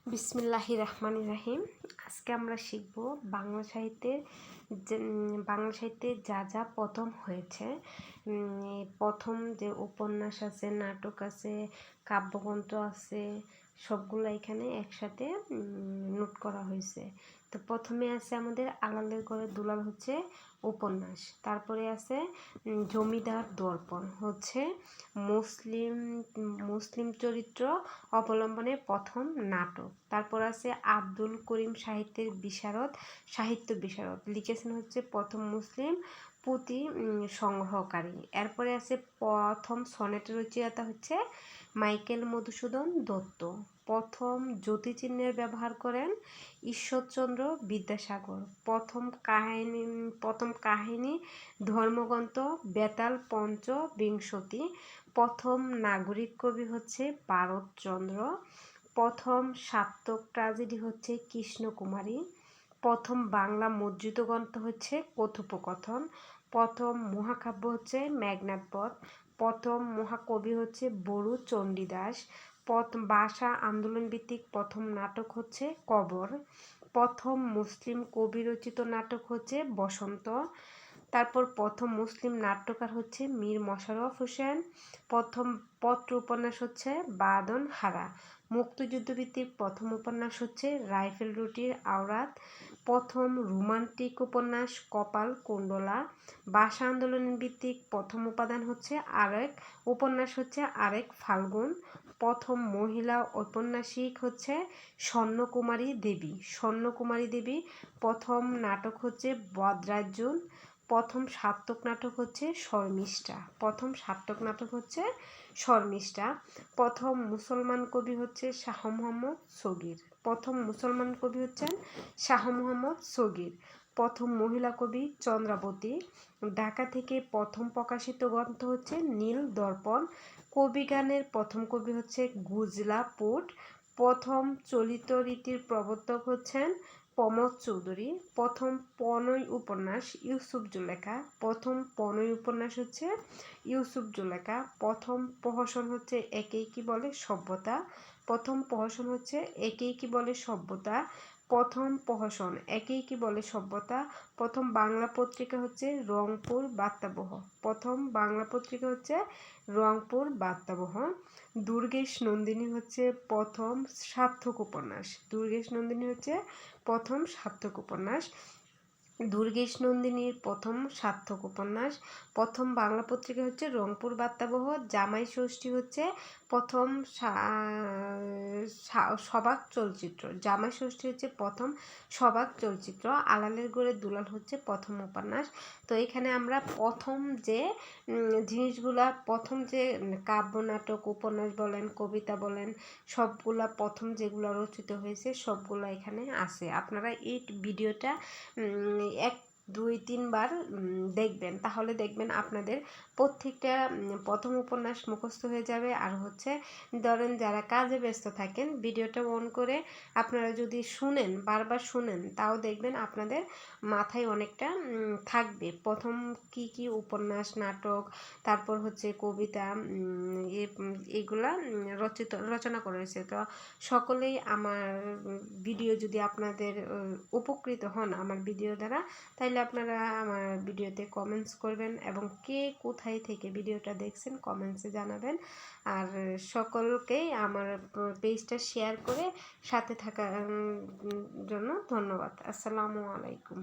বিসমিল্লাহির রহমানির রহিম। আজকে আমরা শিখব বাংলা সাহিত্যে যা যা প্রথম হয়েছে। প্রথম যে উপন্যাস আছে, নাটক আছে, কাব্যগ্রন্থ আছে, সবগুলো এখানে একসাথে নোট করা হয়েছে। তো প্রথমে আছে আমাদের আলালের ঘরে দুলাল, হচ্ছে উপন্যাস। তারপরে আছে জমিদার দর্পণ, হচ্ছে মুসলিম চরিত্র অবলম্বনে প্রথম নাটক। তারপর আছে আব্দুল করিম সাহিত্য বিশারদ, লিখেছেন হচ্ছে প্রথম মুসলিম পুঁথি সংগ্রহকারী। এরপরে আছে প্রথম সনেট রচয়িতা হচ্ছে মাইকেল মধুসূদন দত্ত। প্রথম জ্যোতিচিহ্নের ব্যবহার করেন ঈশ্বরচন্দ্র বিদ্যাসাগর। প্রথম কাহিনী ধর্মগ্রন্থ বেতাল পঞ্চবিংশতি। প্রথম নাগরিক কবি হচ্ছে ভারতচন্দ্র। প্রথম সার্থক ট্র্যাজেডি হচ্ছে কৃষ্ণকুমারী। প্রথম বাংলা মুদ্রিত গ্রন্থ হচ্ছে কথোপকথন। প্রথম মহাকাব্য হচ্ছে মেঘনাদ বধ। প্রথম মহাকবি হচ্ছে বড়ু চণ্ডীদাস। ভাষা আন্দোলন ভিত্তিক প্রথম নাটক হচ্ছে কবর। প্রথম মুসলিম কবি রচিত নাটক হচ্ছে বসন্ত। তারপর প্রথম মুসলিম নাট্যকার হচ্ছে মীর মশাররফ হোসেন। প্রথম পত্র উপন্যাস হচ্ছে বাঁধন হারা। মুক্তিযুদ্ধভিত্তিক প্রথম উপন্যাস হচ্ছে রাইফেল রুটির আওরাত। প্রথম রোমান্টিক উপন্যাস কপাল কুণ্ডলা। ভাষা আন্দোলন ভিত্তিক প্রথম উপাদান হচ্ছে উপন্যাস হচ্ছে আরেক ফাল্গুন। প্রথম মহিলা ঔপন্যাসিক হচ্ছে স্বর্ণকুমারী দেবী। প্রথম নাটক হচ্ছে বদরাজ্যুন। প্রথম সার্থক নাটক হচ্ছে শর্মিষ্ঠা। প্রথম মুসলমান কবি হচ্ছে শাহ মোহাম্মদ সগীর। প্রথম মহিলা কবি চন্দ্রাবতী। ঢাকা থেকে প্রথম প্রকাশিত গ্রন্থ হচ্ছে নীল দর্পণ। কবিগানের প্রথম কবি হচ্ছে গুজলাপুট। প্রথম চলিত রীতির প্রবর্তক হচ্ছেন প্রমোদ চৌধুরী। প্রথম প্রণয় উপন্যাস ইউসুফ জুলেখা। প্রথম প্রহসন হচ্ছে একেই কি বলে সভ্যতা। প্রথম বাংলা পত্রিকা হচ্ছে রংপুর বার্তাবহ। দুর্গেশ নন্দিনী হচ্ছে প্রথম সার্থক উপন্যাস। দুর্গেশ নন্দিনীর প্রথম সার্থক উপন্যাস। প্রথম বাংলা পত্রিকা হচ্ছে রংপুর বার্তাবহ। জামাই ষষ্ঠী হচ্ছে প্রথম সবাক চলচ্চিত্র। আলালের ঘরে দুলাল হচ্ছে প্রথম উপন্যাস। তো এখানে আমরা প্রথম যে জিনিসগুলা, প্রথম যে কাব্য নাটক উপন্যাস বলেন, কবিতা বলেন, সবগুলা প্রথম যেগুলো রচিত হয়েছে সবগুলো এখানে আছে। আপনারা এই ভিডিওটা 1-2-3 বার দেখবেন, তাহলে দেখবেন আপনাদের প্রত্যেকটা প্রথম উপন্যাস মুখস্থ হয়ে যাবে। আর হচ্ছে ধরেন যারা কাজে ব্যস্ত থাকেন, ভিডিওটা অন করে আপনারা যদি বারবার শুনেন, তাও দেখবেন আপনাদের মাথায় অনেকটা থাকবে প্রথম কি কি উপন্যাস, নাটক, তারপর হচ্ছে কবিতা, এগুলা রচনা করেছে। তো সকলেই আমার ভিডিও যদি আপনাদের উপকৃত হন আমার ভিডিও দ্বারা, তাইলে আপনারা আমার ভিডিওতে কমেন্টস করবেন এবং কে কোথায় থেকে ভিডিওটা দেখছেন কমেন্টসে জানাবেন। আর সকলকেই আমার পেজটা শেয়ার করে সাথে থাকার জন্য ধন্যবাদ। আসসালামু আলাইকুম।